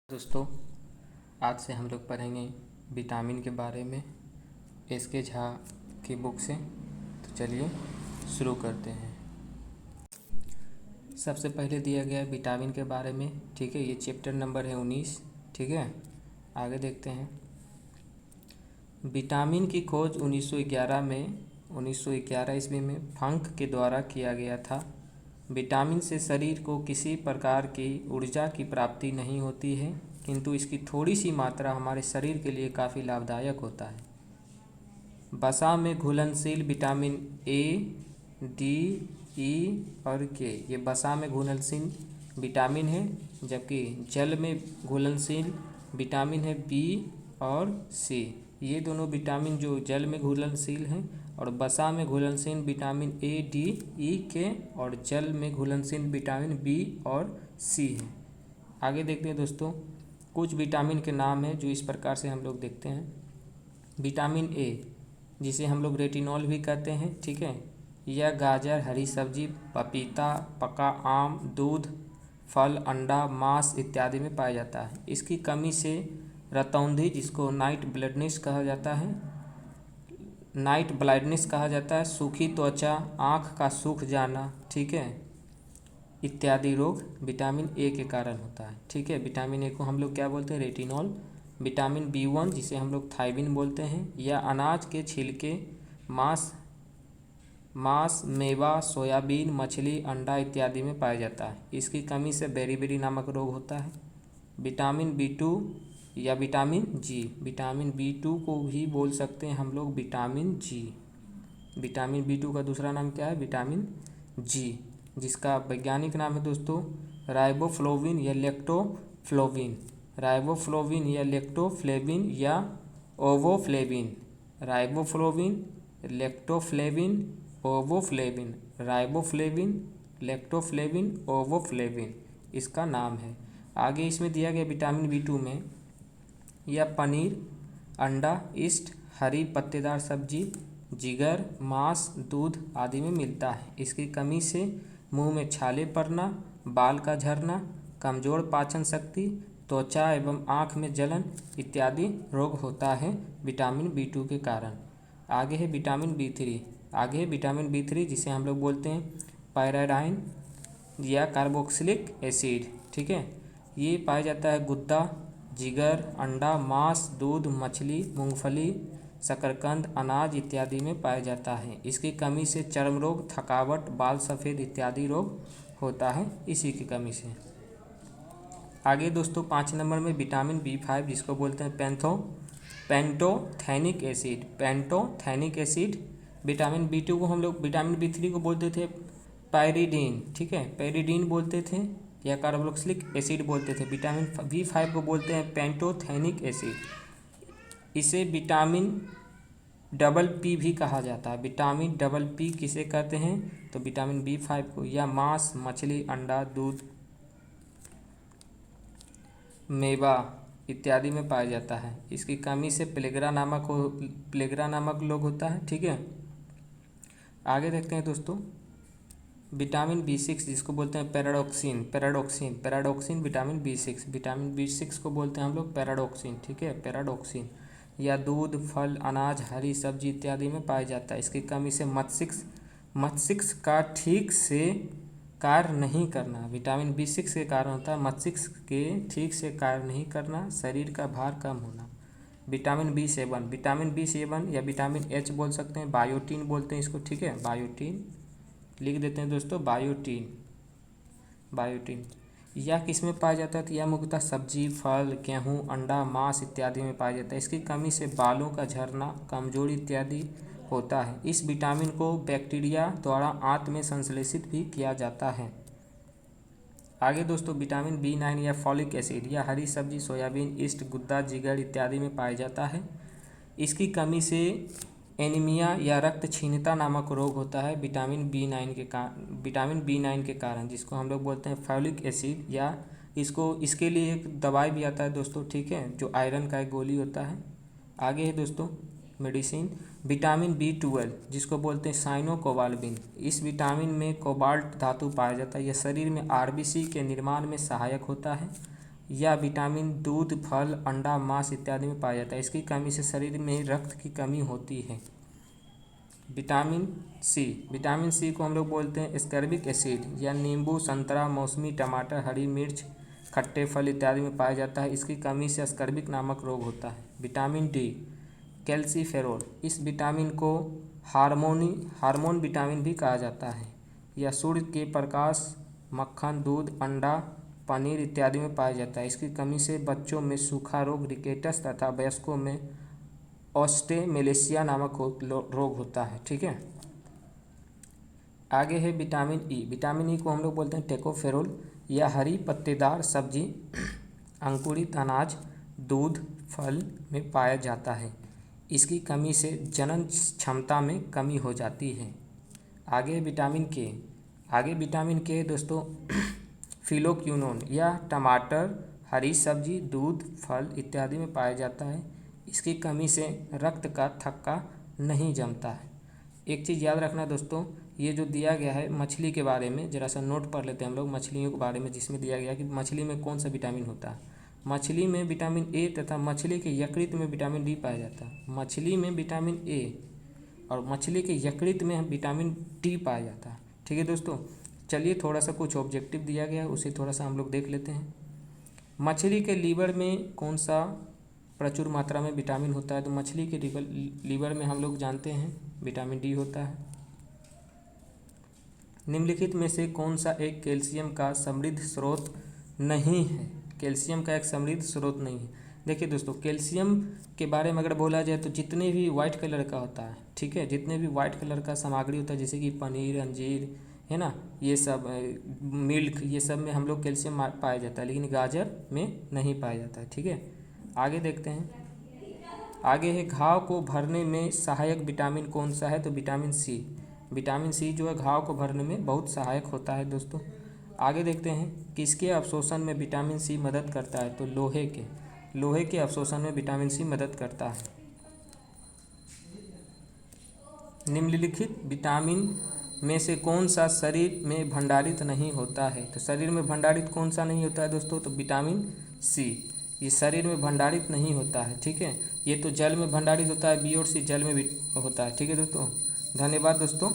दोस्तों, आज से हम लोग पढ़ेंगे विटामिन के बारे में एस.के. झा की बुक से। तो चलिए शुरू करते हैं। सबसे पहले दिया गया है विटामिन के बारे में, ठीक है। ये चैप्टर नंबर है 19, ठीक है। आगे देखते हैं। विटामिन की खोज 1911 ईस्वी में फंक के द्वारा किया गया था। विटामिन से शरीर को किसी प्रकार की ऊर्जा की प्राप्ति नहीं होती है, किंतु इसकी थोड़ी सी मात्रा हमारे शरीर के लिए काफ़ी लाभदायक होता है। वसा में घुलनशील विटामिन ए, डी, ई और के, ये वसा में घुलनशील विटामिन है, जबकि जल में घुलनशील विटामिन है बी और सी। ये दोनों विटामिन जो जल में घुलनशील हैं और वसा में घुलनशील विटामिन ए, डी, ई, के और जल में घुलनशील विटामिन बी और सी है। आगे देखते हैं दोस्तों, कुछ विटामिन के नाम हैं जो इस प्रकार से हम लोग देखते हैं। विटामिन ए, जिसे हम लोग रेटिनॉल भी कहते हैं, ठीक है। यह गाजर, हरी सब्जी, पपीता, पका आम, दूध, फल, अंडा, मांस इत्यादि में पाया जाता है। इसकी कमी से रतौंधी, जिसको नाइट ब्लाइंडनेस कहा जाता है, सूखी त्वचा, आँख का सूख जाना, ठीक है, इत्यादि रोग विटामिन ए के कारण होता है, ठीक है। विटामिन ए को हम लोग क्या बोलते हैं? रेटिनॉल। विटामिन B1, जिसे हम लोग थायमिन बोलते हैं, यह अनाज के छिलके, मांस, मेवा, सोयाबीन, मछली, अंडा इत्यादि में पाया जाता है। इसकी कमी से बेरी नामक रोग होता है। विटामिन B2 या विटामिन जी, विटामिन B2 को भी बोल सकते हैं हम लोग विटामिन जी। विटामिन B2 का दूसरा नाम क्या है? विटामिन जी, जिसका वैज्ञानिक नाम है दोस्तों राइबोफ्लोविन या लेक्टोफ्लोविन। राइबोफ्लोविन या लेक्टोफ्लेविन या ओवोफ्लेविन। राइबोफ्लोविन, लेक्टोफ्लेविन, ओवोफ्लेविन। राइबोफ्लेविन, लेक्टोफ्लेविन, ओवोफ्लेविन इसका नाम है। आगे इसमें दिया गया विटामिन B2 में यह पनीर, अंडा, ईस्ट, हरी पत्तेदार सब्जी, जिगर, मांस, दूध आदि में मिलता है। इसकी कमी से मुंह में छाले पड़ना, बाल का झड़ना, कमजोर पाचन शक्ति, त्वचा एवं आँख में जलन इत्यादि रोग होता है विटामिन B2 के कारण। आगे है विटामिन B3, जिसे हम लोग बोलते हैं पायराडाइन या कार्बोक्सिलिक एसिड, ठीक है। ये पाया जाता है गुद्दा, जिगर, अंडा, मांस, दूध, मछली, मूंगफली, शकरकंद, अनाज इत्यादि में पाया जाता है। इसकी कमी से चर्म रोग, थकावट, बाल सफ़ेद इत्यादि रोग होता है इसी की कमी से। आगे दोस्तों 5 नंबर में विटामिन B5, जिसको बोलते हैं पेंटोथेनिक एसिड। विटामिन B2 को हम लोग विटामिन B3 को बोलते थे पायरिडीन, ठीक है, पायरिडीन बोलते थे या कार्बोक्सिलिक एसिड बोलते थे। विटामिन B5 को बोलते हैं पेंटोथेनिक एसिड। इसे विटामिन P भी कहा जाता है। विटामिन P किसे कहते हैं? तो विटामिन B5 को। या मांस, मछली, अंडा, दूध, मेवा इत्यादि में पाया जाता है। इसकी कमी से प्लेग्रा नामक रोग होता है, ठीक है। आगे देखते हैं दोस्तों विटामिन B6, जिसको बोलते हैं पैराडॉक्सिन। विटामिन B6 को बोलते हैं हम लोग पैराडॉक्सिन, ठीक है, पैराडॉक्सिन। या दूध, फल, अनाज, हरी सब्जी इत्यादि में पाया जाता है। इसकी कमी से मस्तिष्क का ठीक से कार्य नहीं करना, विटामिन B6 के कारण होता है मस्तिष्क के ठीक से कार्य नहीं करना, शरीर का भार कम होना। विटामिन B7 या विटामिन H बोल सकते हैं, बायोटीन बोलते हैं इसको, ठीक है, बायोटीन लिख देते हैं दोस्तों, बायोटीन। यह किस में पाया जाता है? तो यह मुख्यतः सब्जी, फल, गेहूँ, अंडा, मांस इत्यादि में पाया जाता है। इसकी कमी से बालों का झड़ना, कमजोरी इत्यादि होता है। इस विटामिन को बैक्टीरिया द्वारा आंत में संश्लेषित भी किया जाता है। आगे दोस्तों विटामिन B9 या फॉलिक एसिड, या हरी सब्जी, सोयाबीन, ईस्ट, गुद्दा, जिगर इत्यादि में पाया जाता है। इसकी कमी से एनीमिया या रक्तहीनता नामक रोग होता है विटामिन B9 के कारण, जिसको हम लोग बोलते हैं फॉलिक एसिड, या इसके लिए एक दवाई भी आता है दोस्तों, ठीक है, जो आयरन का एक गोली होता है। आगे है दोस्तों मेडिसिन विटामिन B12, जिसको बोलते हैं साइनोकोबाल्बिन। इस विटामिन में कोबाल्ट धातु पाया जाता है। यह शरीर में RBC के निर्माण में सहायक होता है। या विटामिन दूध, फल, अंडा, मांस इत्यादि में पाया जाता है। इसकी कमी से शरीर में रक्त की कमी होती है। विटामिन सी को हम लोग बोलते हैं एस्कॉर्बिक एसिड, या नींबू, संतरा, मौसमी, टमाटर, हरी मिर्च, खट्टे फल इत्यादि में पाया जाता है। इसकी कमी से एस्कॉर्बिक नामक रोग होता है। विटामिन डी, कैल्सीफेरोल, इस विटामिन को हार्मोन विटामिन भी कहा जाता है। यह सूर्य के प्रकाश, मक्खन, दूध, अंडा, पनीर इत्यादि में पाया जाता है। इसकी कमी से बच्चों में सूखा रोग, रिकेटस तथा वयस्कों में ऑस्टेमेलेसिया नामक रोग होता है। ठीक है, आगे है विटामिन ई। विटामिन ई को हम लोग बोलते हैं टेकोफेरोल। यह हरी पत्तेदार सब्जी, अंकुरित अनाज, दूध, फल में पाया जाता है। इसकी कमी से जनन क्षमता में कमी हो जाती है। आगे विटामिन के दोस्तों फिलोक्विनोन, यह टमाटर, हरी सब्जी, दूध, फल इत्यादि में पाया जाता है। इसकी कमी से रक्त का थक्का नहीं जमता है। एक चीज़ याद रखना दोस्तों, ये जो दिया गया है मछली के बारे में, जरा सा नोट पढ़ लेते हैं हम लोग मछलियों के बारे में, जिसमें दिया गया है कि मछली में कौन सा विटामिन होता है। मछली में विटामिन ए तथा मछली के यकृत में विटामिन डी पाया जाता है। मछली में विटामिन ए और मछली के यकृत में विटामिन डी पाया जाता है। ठीक है दोस्तों, चलिए थोड़ा सा कुछ ऑब्जेक्टिव दिया गया है, उसे थोड़ा सा हम लोग देख लेते हैं। मछली के लीवर में कौन सा प्रचुर मात्रा में विटामिन होता है? तो मछली के लीवर में हम लोग जानते हैं विटामिन डी होता है। निम्नलिखित में से कौन सा एक कैल्शियम का समृद्ध स्रोत नहीं है? कैल्शियम का एक समृद्ध स्रोत नहीं है। देखिए दोस्तों, कैल्शियम के बारे में अगर बोला जाए तो जितने भी वाइट कलर का होता है, ठीक है, जितने भी वाइट कलर का सामग्री होता है, जैसे कि पनीर, अंजीर, है ना, ये सब मिल्क, ये सब में हम लोग कैल्शियम पाया जाता है, लेकिन गाजर में नहीं पाया जाता है। ठीक है, आगे देखते हैं। आगे है घाव को भरने में सहायक विटामिन कौन सा है? तो विटामिन सी। विटामिन सी जो है घाव को भरने में बहुत सहायक होता है दोस्तों। आगे देखते हैं किसके अवशोषण में विटामिन सी मदद करता है? तो लोहे के अवशोषण में विटामिन सी मदद करता है। निम्नलिखित विटामिन में से कौन सा शरीर में भंडारित नहीं होता है? तो शरीर में भंडारित कौन सा नहीं होता है दोस्तों? तो विटामिन सी। ये शरीर में भंडारित नहीं होता है। ठीक है, ये तो जल में भंडारित होता है, बी और सी जल में भी होता है। ठीक है दोस्तों, धन्यवाद दोस्तों।